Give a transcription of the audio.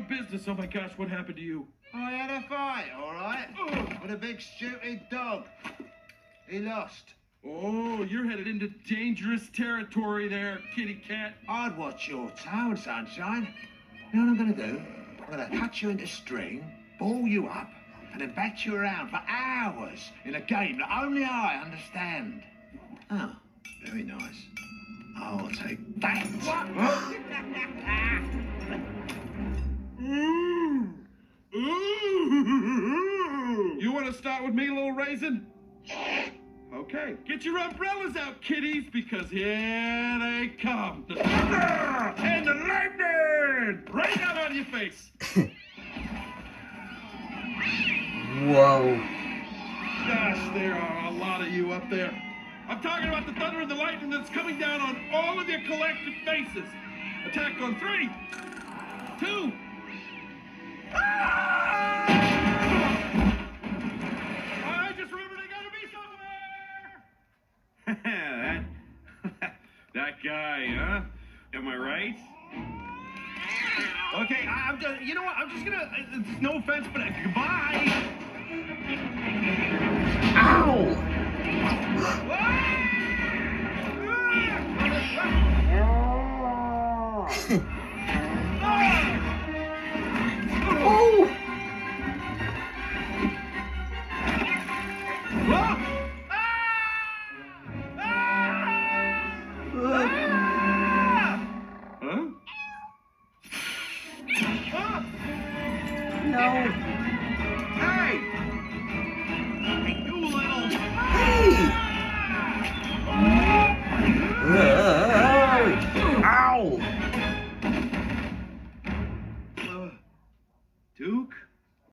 own business. Oh my gosh, what happened to you? I had a fight, all right? With a big stupid dog. He lost. Oh, you're headed into dangerous territory there, kitty cat. I'd watch your tone, sunshine. You know what I'm gonna do? I'm gonna cut you into string, ball you up, and then bat you around for hours in a game that only I understand. Oh, very nice. I'll take that. Ooh. You want to start with me, little raisin? Okay, get your umbrellas out, kiddies, because here they come. The thunder and the lightning! Right out on your face. Whoa. Gosh, there are a lot of you up there. I'm talking about the thunder and the lightning that's coming down on all of your collective faces. Attack on 3, 2. I just remembered I gotta be somewhere. that guy, huh? Am I right? Okay, I'm just. You know what? I'm just gonna. No offense, but goodbye. Ow! Oh! No. Hey! Hey, you little. Hey! Ow! Duke?